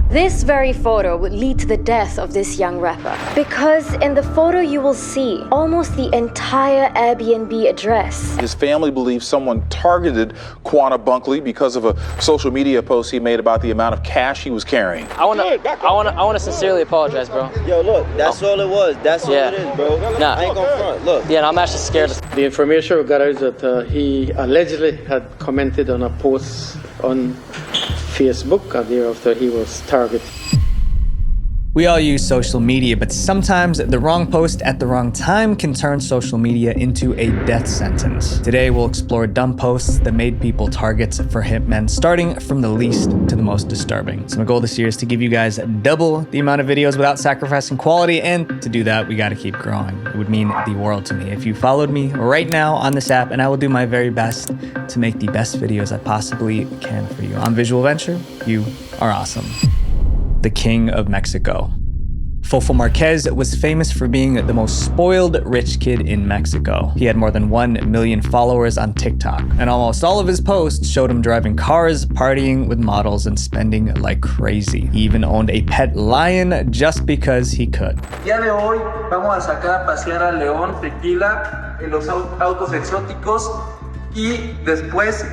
This very photo would lead to the death of this young rapper. Because in the photo you will see almost the entire Airbnb address. His family believes someone targeted Quanah Bunkley because of a social media post he made about the amount of cash he was carrying. I wanna sincerely apologize, bro. Yo, look, that's all it was. That's all it is, bro. Nah. I ain't gonna front. Look. Yeah, no, I'm actually scared. The information we got is that he allegedly had commented on a post on Facebook a year after he was targeted. We all use social media, but sometimes the wrong post at the wrong time can turn social media into a death sentence. Today, we'll explore dumb posts that made people targets for hitmen, starting from the least to the most disturbing. So my goal this year is to give you guys double the amount of videos without sacrificing quality, and to do that, we gotta keep growing. It would mean the world to me if you followed me right now on this app, and I will do my very best to make the best videos I possibly can for you. I'm Visual Venture, you are awesome. The King of Mexico. Fofo Marquez was famous for being the most spoiled rich kid in Mexico. He had more than 1 million followers on TikTok, and almost all of his posts showed him driving cars, partying with models, and spending like crazy. He even owned a pet lion just because he could. Día de hoy vamos a sacar a pasear al león tequila en los autos exóticos y después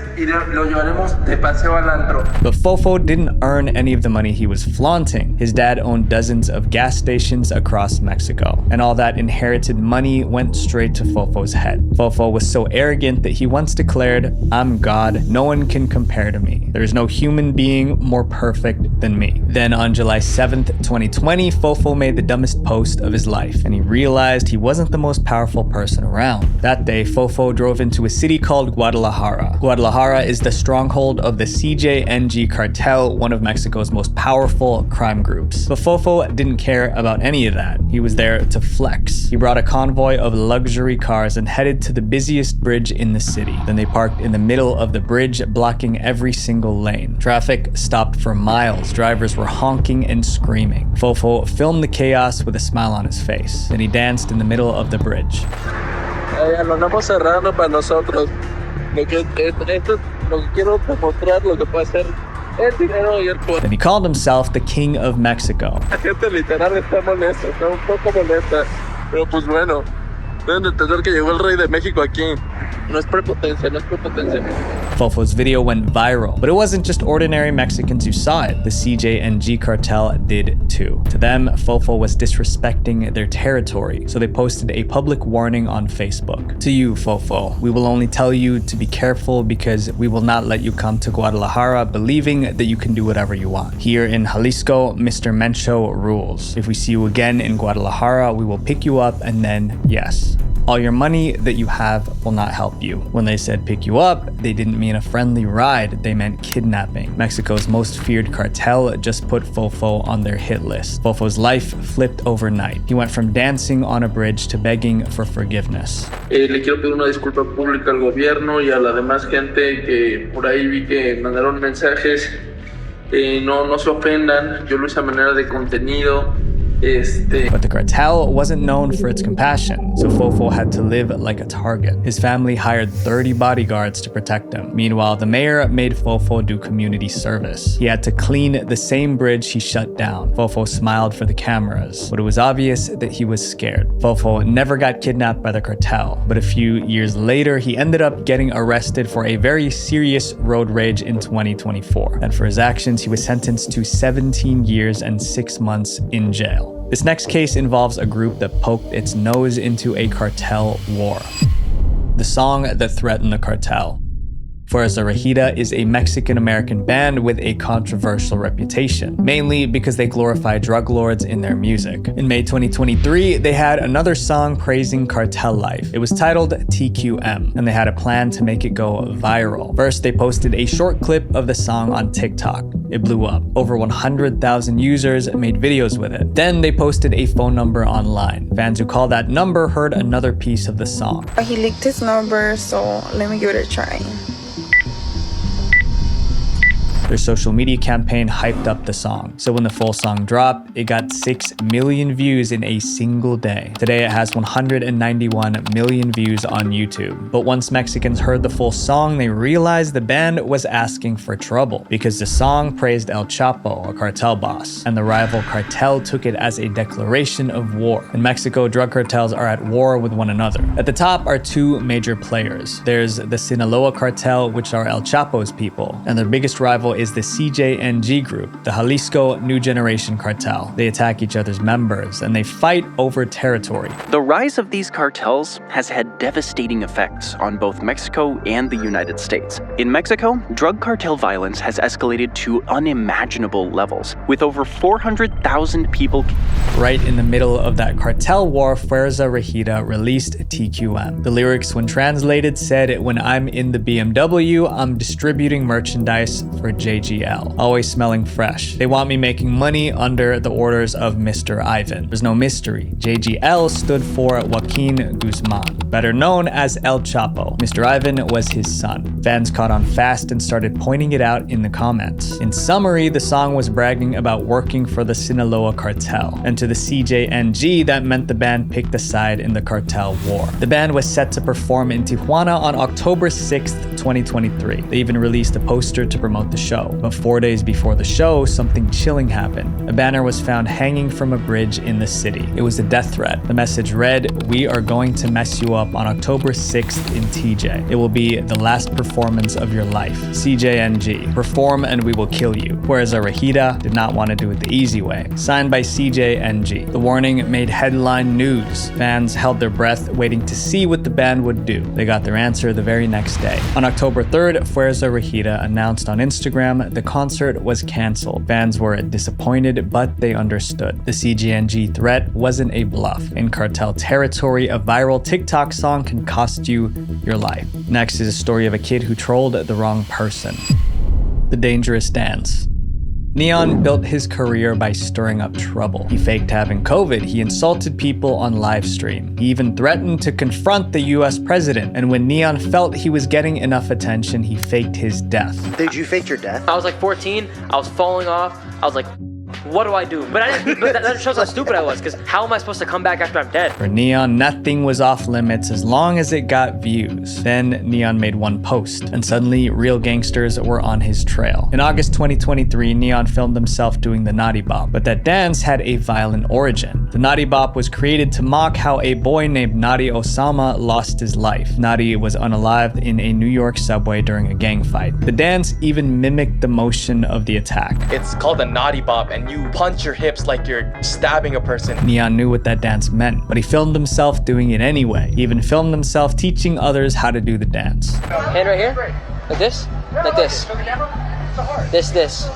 lo llevaremos de paseo al antro. But Fofo didn't earn any of the money he was flaunting. His dad owned dozens of gas stations across Mexico, and all that inherited money went straight to Fofo's head. Fofo was so arrogant that he once declared, "I'm God, no one can compare to me. There is no human being more perfect than me." Then on July 7th, 2020, Fofo made the dumbest post of his life, and he realized he wasn't the most powerful person around. That day, Fofo drove into a city called Guadalajara. Guadalajara is the stronghold of the CJNG cartel, one of Mexico's most powerful crime groups. But Fofo didn't care about any of that. He was there to flex. He brought a convoy of luxury cars and headed to the busiest bridge in the city. Then they parked in the middle of the bridge, blocking every single lane. Traffic stopped for miles. Drivers were honking and screaming. Fofo filmed the chaos with a smile on his face. Then he danced in the middle of the bridge. Lo andamos cerrando para nosotros. Lo que quiero demostrar lo que puede ser el dinero y el poder. Then he called himself the King of Mexico. La gente literal está molesta, está un poco molesta. Pero pues bueno, deben de entender que llegó el rey de México aquí. No es prepotencia, no es prepotencia. Fofo's video went viral, but it wasn't just ordinary Mexicans who saw it. The CJNG cartel did too. To them, Fofo was disrespecting their territory, so they posted a public warning on Facebook. To you, Fofo, we will only tell you to be careful because we will not let you come to Guadalajara believing that you can do whatever you want. Here in Jalisco, Mr. Mencho rules. If we see you again in Guadalajara, we will pick you up and then, yes, all your money that you have will not help you. When they said pick you up, they didn't mean a friendly ride, they meant kidnapping. Mexico's most feared cartel just put Fofo on their hit list. Fofo's life flipped overnight. He went from dancing on a bridge to begging for forgiveness. Le quiero pedir una disculpa pública al gobierno y a la demás gente que por ahí vi que mandaron mensajes. No se ofendan, yo lo hice a manera de contenido. But the cartel wasn't known for its compassion, so Fofo had to live like a target. His family hired 30 bodyguards to protect him. Meanwhile, the mayor made Fofo do community service. He had to clean the same bridge he shut down. Fofo smiled for the cameras, but it was obvious that he was scared. Fofo never got kidnapped by the cartel, but a few years later, he ended up getting arrested for a very serious road rage in 2024. And for his actions, he was sentenced to 17 years and 6 months in jail. This next case involves a group that poked its nose into a cartel war. The song that threatened the cartel. Fuerza Regida is a Mexican-American band with a controversial reputation, mainly because they glorify drug lords in their music. In May 2023, they had another song praising cartel life. It was titled TQM, and they had a plan to make it go viral. First, they posted a short clip of the song on TikTok. It blew up. Over 100,000 users made videos with it. Then they posted a phone number online. Fans who called that number heard another piece of the song. He leaked his number, so let me give it a try. Their social media campaign hyped up the song. So when the full song dropped, it got 6 million views in a single day. Today it has 191 million views on YouTube. But once Mexicans heard the full song, they realized the band was asking for trouble because the song praised El Chapo, a cartel boss, and the rival cartel took it as a declaration of war. In Mexico, drug cartels are at war with one another. At the top are two major players. There's the Sinaloa cartel, which are El Chapo's people, and their biggest rival is the CJNG group, the Jalisco New Generation cartel. They attack each other's members and they fight over territory. The rise of these cartels has had devastating effects on both Mexico and the United States. In Mexico, drug cartel violence has escalated to unimaginable levels, with over 400,000 people. Right in the middle of that cartel war, Fuerza Regida released TQM. The lyrics, when translated, said, "When I'm in the BMW, I'm distributing merchandise for JGL, always smelling fresh. They want me making money under the orders of Mr. Ivan." There's no mystery. JGL stood for Joaquin Guzman, better known as El Chapo. Mr. Ivan was his son. Fans caught on fast and started pointing it out in the comments. In summary, the song was bragging about working for the Sinaloa cartel, and to the CJNG, that meant the band picked a side in the cartel war. The band was set to perform in Tijuana on October 6th, 2023. They even released a poster to promote the show. But 4 days before the show, something chilling happened. A banner was found hanging from a bridge in the city. It was a death threat. The message read, "We are going to mess you up on October 6th in TJ. It will be the last performance of your life. CJNG. Perform and we will kill you." Fuerza Regida did not want to do it the easy way. Signed by CJNG. The warning made headline news. Fans held their breath, waiting to see what the band would do. They got their answer the very next day. On October 3rd, Fuerza Regida announced on Instagram the concert was cancelled. Fans were disappointed, but they understood. The CJNG threat wasn't a bluff. In cartel territory, a viral TikTok song can cost you your life. Next is a story of a kid who trolled the wrong person. The dangerous dance. Neon built his career by stirring up trouble. He faked having COVID, he insulted people on live stream. He even threatened to confront the US president, and when Neon felt he was getting enough attention, he faked his death. Did you fake your death? I was like 14, I was falling off, I was like, what do I do? But that shows how stupid I was, because how am I supposed to come back after I'm dead? For Neon, nothing was off limits as long as it got views. Then Neon made one post, and suddenly real gangsters were on his trail. In August 2023, Neon filmed himself doing the Naughty Bop, but that dance had a violent origin. The Naughty Bop was created to mock how a boy named Nadi Osama lost his life. Nadi was unalived in a New York subway during a gang fight. The dance even mimicked the motion of the attack. It's called the Naughty Bop, and you punch your hips like you're stabbing a person. Neon knew what that dance meant, but he filmed himself doing it anyway. He even filmed himself teaching others how to do the dance. Hand right here, like this, like this. This.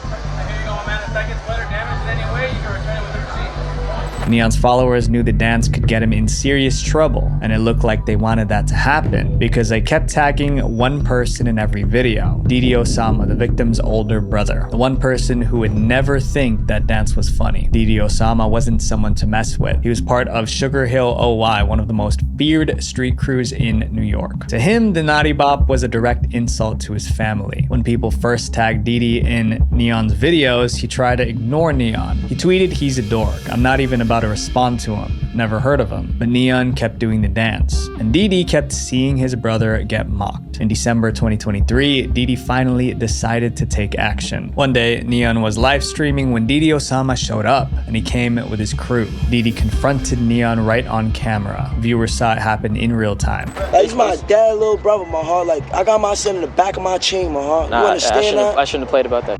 Neon's followers knew the dance could get him in serious trouble, and it looked like they wanted that to happen because they kept tagging one person in every video. Didi Osama, the victim's older brother, the one person who would never think that dance was funny. Didi Osama wasn't someone to mess with. He was part of Sugar Hill OY, one of the most feared street crews in New York. To him, the Naughty Bop was a direct insult to his family. When people first tagged Didi in Neon's videos, he tried to ignore Neon. He tweeted, "He's a dork. I'm not even about to respond to him. Never heard of him." But Neon kept doing the dance, and Didi kept seeing his brother get mocked. In December 2023, Didi finally decided to take action. One day, Neon was live streaming when Didi Osama showed up, and he came with his crew. Didi confronted Neon right on camera. Viewers saw it happen in real time. Like, he's my dad, little brother, my heart. Like, I got my son in the back of my chain, my heart. Nah, you understand that? I shouldn't have played about that.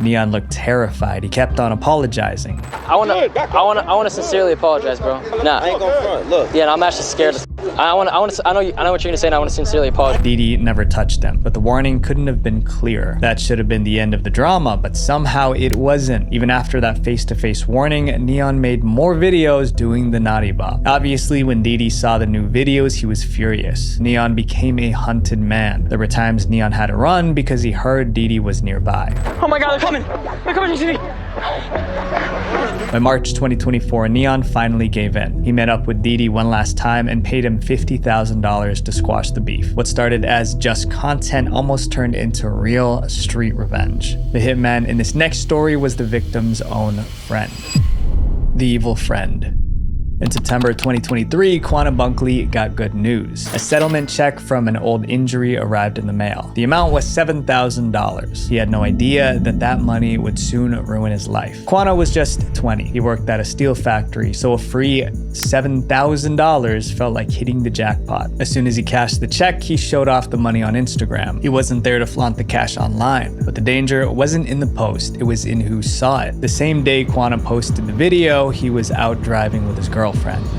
Neon looked terrified. He kept on apologizing. I wanna sincerely apologize, bro. Nah. I ain't gonna front. Look. Yeah, I'm actually scared. I know what you're gonna say, and I want to sincerely apologize. Didi never touched them, but the warning couldn't have been clearer. That should have been the end of the drama, but somehow it wasn't. Even after that face-to-face warning, Neon made more videos doing the Naughty Bop. Obviously, when Didi saw the new videos, he was furious. Neon became a hunted man. There were times Neon had to run because he heard Didi was nearby. Oh my God, they're coming! They're coming to see me! By March 2024, Neon finally gave in. He met up with Didi one last time and paid him him $50,000 to squash the beef. What started as just content almost turned into real street revenge. The hitman in this next story was the victim's own friend. The evil friend. In September 2023, Quanah Bunkley got good news. A settlement check from an old injury arrived in the mail. The amount was $7,000. He had no idea that that money would soon ruin his life. Quanah was just 20. He worked at a steel factory, so a free $7,000 felt like hitting the jackpot. As soon as he cashed the check, he showed off the money on Instagram. He wasn't there to flaunt the cash online, but the danger wasn't in the post, it was in who saw it. The same day Quanah posted the video, he was out driving with his girlfriend.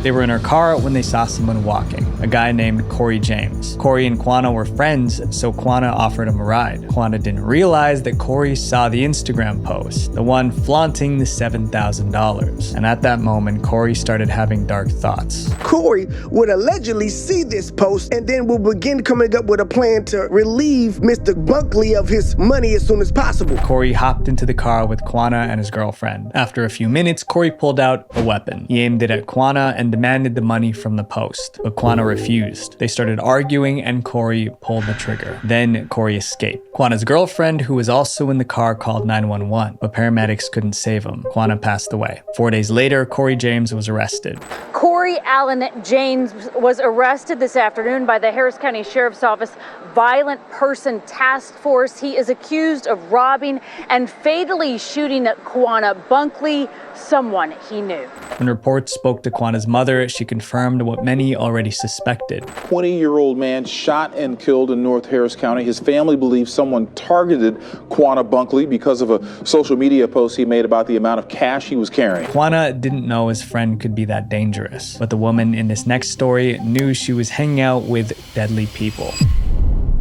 They were in her car when they saw someone walking, a guy named Corey James. Corey and Quanah were friends, so Quanah offered him a ride. Quanah didn't realize that Corey saw the Instagram post, the one flaunting the $7,000. And at that moment, Corey started having dark thoughts. Corey would allegedly see this post and then will begin coming up with a plan to relieve Mr. Bunkley of his money as soon as possible. Corey hopped into the car with Quanah and his girlfriend. After a few minutes, Corey pulled out a weapon. He aimed it at Quanah and demanded the money from the post, but Quanah refused. They started arguing and Corey pulled the trigger. Then Corey escaped. Quanah's girlfriend, who was also in the car, called 911, but paramedics couldn't save him. Quanah passed away. 4 days later, Corey James was arrested. Corey Allen James was arrested this afternoon by the Harris County Sheriff's Office Violent Person Task Force. He is accused of robbing and fatally shooting Quanah Bunkley, someone he knew. When reports spoke to Quanah's mother, she confirmed what many already suspected. 20-year-old man shot and killed in North Harris County. His family believes someone targeted Quanah Bunkley because of a social media post he made about the amount of cash he was carrying. Quanah didn't know his friend could be that dangerous, but the woman in this next story knew she was hanging out with deadly people.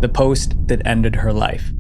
The post that ended her life.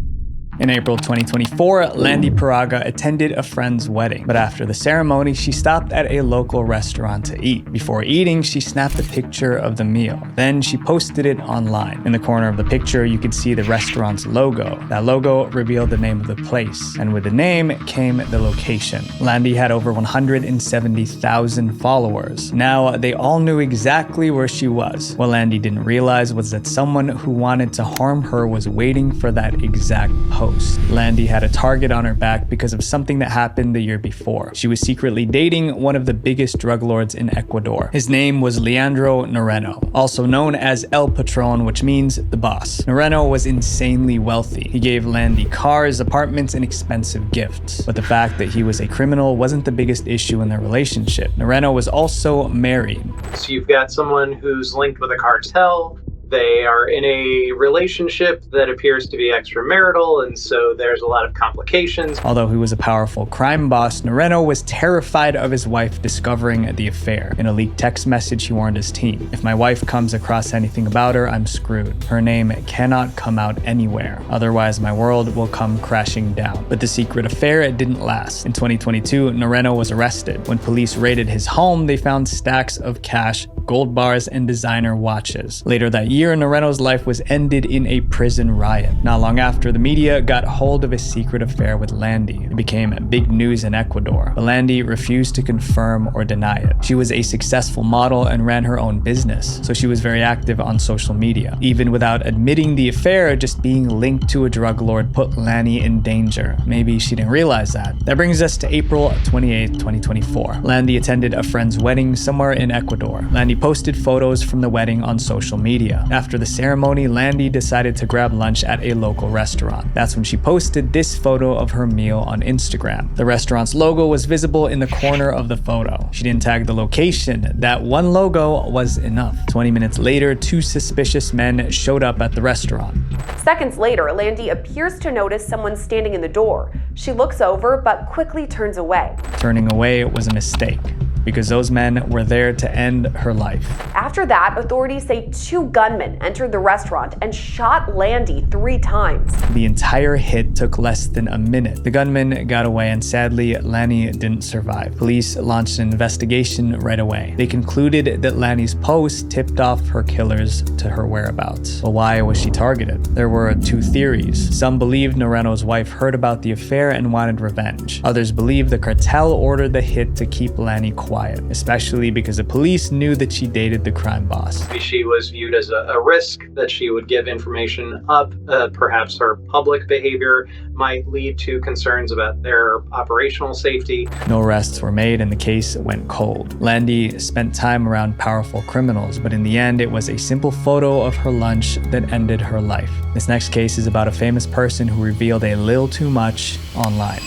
In April 2024, Landy Paraga attended a friend's wedding, but after the ceremony, she stopped at a local restaurant to eat. Before eating, she snapped a picture of the meal. Then she posted it online. In the corner of the picture, you could see the restaurant's logo. That logo revealed the name of the place, and with the name came the location. Landy had over 170,000 followers. Now, they all knew exactly where she was. What Landy didn't realize was that someone who wanted to harm her was waiting for that exact post. Landy had a target on her back because of something that happened the year before. She was secretly dating one of the biggest drug lords in Ecuador. His name was Leandro Noreno, also known as El Patron, which means the boss. Noreno was insanely wealthy. He gave Landy cars, apartments, and expensive gifts. But the fact that he was a criminal wasn't the biggest issue in their relationship. Noreno was also married. So you've got someone who's linked with a cartel. They are in a relationship that appears to be extramarital, and so there's a lot of complications. Although he was a powerful crime boss, Noreno was terrified of his wife discovering the affair. In a leaked text message, he warned his team, "If my wife comes across anything about her, I'm screwed. Her name cannot come out anywhere. Otherwise, my world will come crashing down." But the secret affair didn't last. In 2022, Noreno was arrested. When police raided his home, they found stacks of cash, gold bars, and designer watches. Later that year, Noreno's life was ended in a prison riot. Not long after, the media got hold of his secret affair with Landy. It became big news in Ecuador, but Landy refused to confirm or deny it. She was a successful model and ran her own business, so she was very active on social media. Even without admitting the affair, just being linked to a drug lord put Landy in danger. Maybe she didn't realize that. That brings us to April 28, 2024. Landy attended a friend's wedding somewhere in Ecuador. Landy posted photos from the wedding on social media. After the ceremony, Landy decided to grab lunch at a local restaurant. That's when she posted this photo of her meal on Instagram. The restaurant's logo was visible in the corner of the photo. She didn't tag the location. That one logo was enough. 20 minutes later, two suspicious men showed up at the restaurant. Seconds later, Landy appears to notice someone standing in the door. She looks over, but quickly turns away. Turning away was a mistake, because those men were there to end her life. After that, authorities say two gunmen entered the restaurant and shot Landy 3 times. The entire hit took less than a minute. The gunmen got away, and sadly, Landy didn't survive. Police launched an investigation right away. They concluded that Landy's post tipped off her killers to her whereabouts. But why was she targeted? There were 2 theories. Some believed Noreno's wife heard about the affair and wanted revenge. Others believed the cartel ordered the hit to keep Landy quiet. quiet, especially because the police knew that she dated the crime boss. She was viewed as a risk, that she would give information up. Perhaps her public behavior might lead to concerns about their operational safety. No arrests were made and the case went cold. Landy spent time around powerful criminals, but in the end, it was a simple photo of her lunch that ended her life. This next case is about a famous person who revealed a little too much online.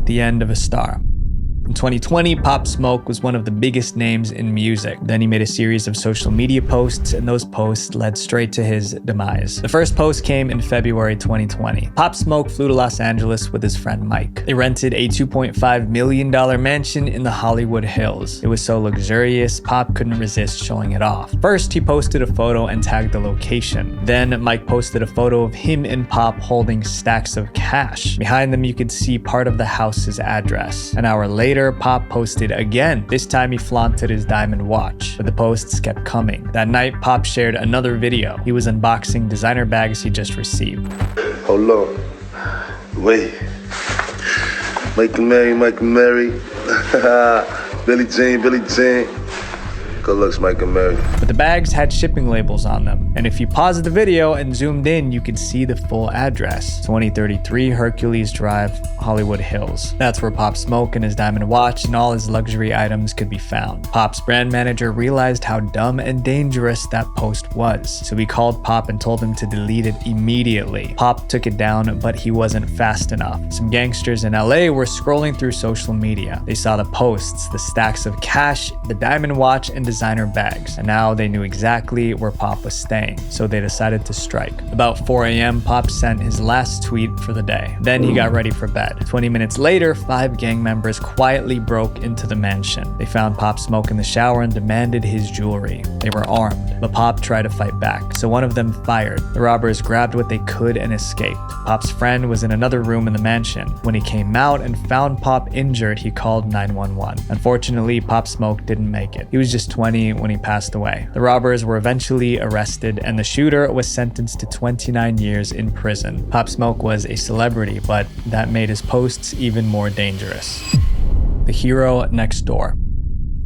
The end of a star. In 2020, Pop Smoke was one of the biggest names in music. Then he made a series of social media posts, and those posts led straight to his demise. The first post came in February 2020. Pop Smoke flew to Los Angeles with his friend Mike. They rented a $2.5 million mansion in the Hollywood Hills. It was so luxurious, Pop couldn't resist showing it off. First, he posted a photo and tagged the location. Then, Mike posted a photo of him and Pop holding stacks of cash. Behind them, you could see part of the house's address. An hour later, Pop posted again. This time he flaunted his diamond watch, but the posts kept coming. That night, Pop shared another video. He was unboxing designer bags he just received. Hold on. Wait. Mike and Mary. Billie Jean. Good looks, Mike and Mary. But the bags had shipping labels on them, and if you paused the video and zoomed in, you could see the full address: 2033 Hercules Drive, Hollywood Hills. That's where Pop Smoke and his diamond watch and all his luxury items could be found. Pop's brand manager realized how dumb and dangerous that post was, so he called Pop and told him to delete it immediately. Pop took it down, but he wasn't fast enough. Some gangsters in LA were scrolling through social media. They saw the posts, the stacks of cash, the diamond watch, and designer bags, and now they knew exactly where Pop was staying, so they decided to strike. About 4 a.m., Pop sent his last tweet for the day. Then he got ready for bed. 20 minutes later, 5 gang members quietly broke into the mansion. They found Pop Smoke in the shower and demanded his jewelry. They were armed, but Pop tried to fight back, so one of them fired. The robbers grabbed what they could and escaped. Pop's friend was in another room in the mansion. When he came out and found Pop injured, he called 911. Unfortunately, Pop Smoke didn't make it. He was just 20 when he passed away. The robbers were eventually arrested, and the shooter was sentenced to 29 years in prison. Pop Smoke was a celebrity, but that made his posts even more dangerous. The hero next door.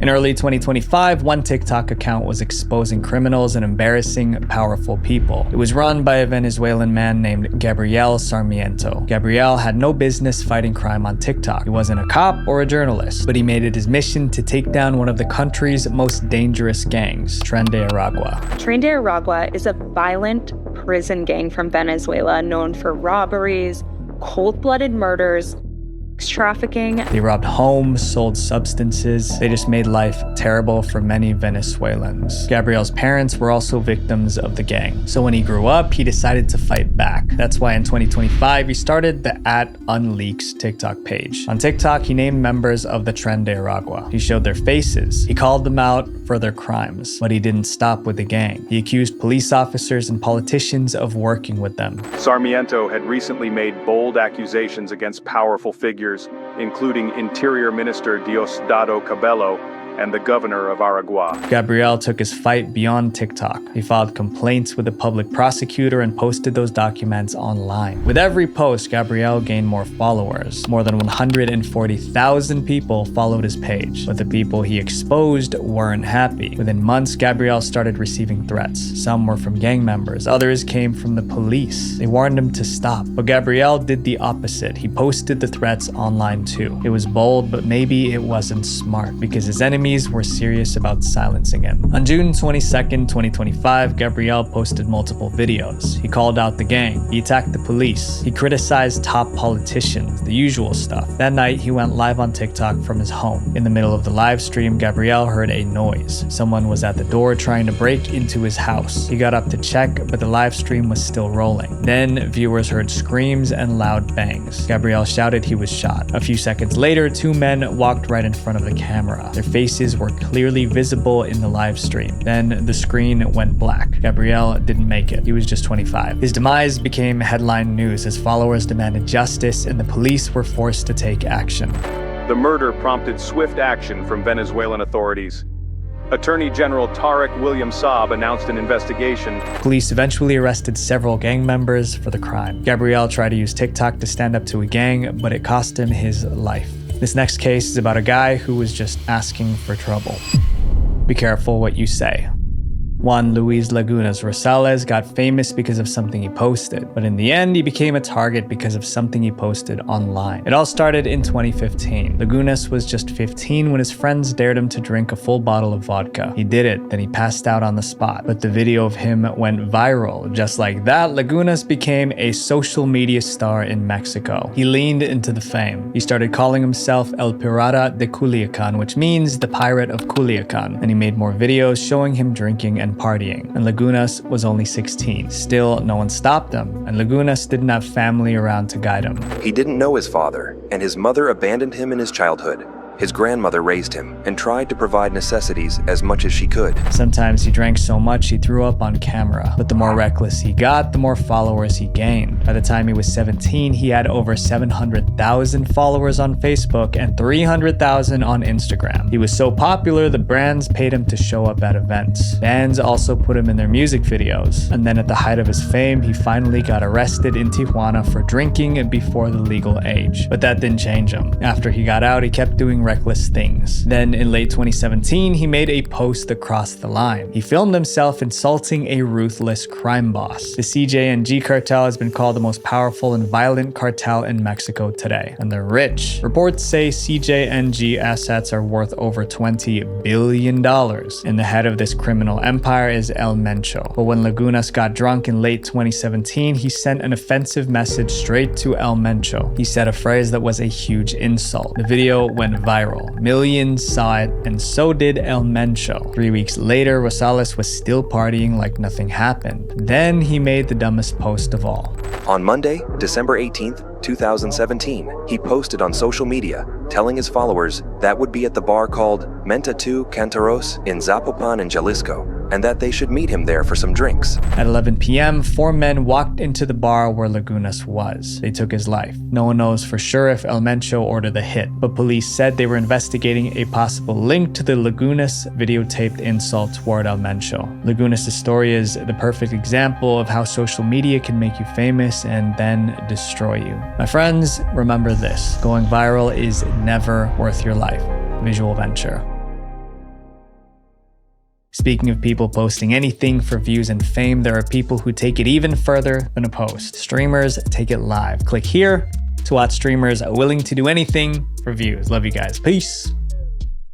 In early 2025, one TikTok account was exposing criminals and embarrassing powerful people. It was run by a Venezuelan man named Gabriel Sarmiento. Gabriel had no business fighting crime on TikTok. He wasn't a cop or a journalist, but he made it his mission to take down one of the country's most dangerous gangs, Tren de Aragua. Tren de Aragua is a violent prison gang from Venezuela known for robberies, cold-blooded murders, trafficking. They robbed homes, sold substances. They just made life terrible for many Venezuelans. Gabriel's parents were also victims of the gang. So when he grew up, he decided to fight back. That's why in 2025, he started the @Unleaks TikTok page. On TikTok, he named members of the Tren de Aragua. He showed their faces. He called them out for their crimes, but he didn't stop with the gang. He accused police officers and politicians of working with them. Sarmiento had recently made bold accusations against powerful figures, including Interior Minister Diosdado Cabello and the governor of Aragua. Gabriel took his fight beyond TikTok. He filed complaints with the public prosecutor and posted those documents online. With every post, Gabriel gained more followers. More than 140,000 people followed his page, but the people he exposed weren't happy. Within months, Gabriel started receiving threats. Some were from gang members, others came from the police. They warned him to stop, but Gabriel did the opposite. He posted the threats online too. It was bold, but maybe it wasn't smart, because his enemies were serious about silencing him. On June 22nd, 2025, Gabriel posted multiple videos. He called out the gang. He attacked the police. He criticized top politicians, the usual stuff. That night, he went live on TikTok from his home. In the middle of the live stream, Gabriel heard a noise. Someone was at the door trying to break into his house. He got up to check, but the live stream was still rolling. Then, viewers heard screams and loud bangs. Gabriel shouted he was shot. A few seconds later, 2 men walked right in front of the camera. Their faces were clearly visible in the live stream. Then the screen went black. Gabriel didn't make it. He was just 25. His demise became headline news as followers demanded justice and the police were forced to take action. The murder prompted swift action from Venezuelan authorities. Attorney General Tarek William Saab announced an investigation. Police eventually arrested several gang members for the crime. Gabriel tried to use TikTok to stand up to a gang, but it cost him his life. This next case is about a guy who was just asking for trouble. Be careful what you say. Juan Luis Lagunas Rosales got famous because of something he posted, but in the end, he became a target because of something he posted online. It all started in 2015. Lagunas was just 15 when his friends dared him to drink a full bottle of vodka. He did it, then he passed out on the spot, but the video of him went viral. Just like that, Lagunas became a social media star in Mexico. He leaned into the fame. He started calling himself El Pirata de Culiacan, which means the pirate of Culiacan, and he made more videos showing him drinking and partying, and Lagunas was only 16. Still, no one stopped him, and Lagunas didn't have family around to guide him. He didn't know his father, and his mother abandoned him in his childhood. His grandmother raised him and tried to provide necessities as much as she could. Sometimes he drank so much he threw up on camera, but the more reckless he got, the more followers he gained. By the time he was 17, he had over 700,000 followers on Facebook and 300,000 on Instagram. He was so popular, the brands paid him to show up at events. Bands also put him in their music videos. And then at the height of his fame, he finally got arrested in Tijuana for drinking before the legal age. But that didn't change him. After he got out, he kept doing reckless things. Then in late 2017, he made a post that crossed the line. He filmed himself insulting a ruthless crime boss. The CJNG cartel has been called the most powerful and violent cartel in Mexico today, and they're rich. Reports say CJNG assets are worth over $20 billion, and the head of this criminal empire is El Mencho. But when Lagunas got drunk in late 2017, he sent an offensive message straight to El Mencho. He said a phrase that was a huge insult. The video went viral. Millions saw it, and so did El Mencho. 3 weeks later, Rosales was still partying like nothing happened. Then he made the dumbest post of all. On Monday, December 18th, 2017, he posted on social media telling his followers that would be at the bar called Menta 2 Cantaros in Zapopan in Jalisco, and that they should meet him there for some drinks. At 11 p.m., 4 men walked into the bar where Lagunas was. They took his life. No one knows for sure if El Mencho ordered the hit, but police said they were investigating a possible link to the Lagunas videotaped insult toward El Mencho. Lagunas' story is the perfect example of how social media can make you famous and then destroy you. My friends, remember this: going viral is never worth your life. Visual venture. Speaking of people posting anything for views and fame, there are people who take it even further than a post. Streamers take it live. Click here to watch streamers willing to do anything for views. Love you guys. Peace.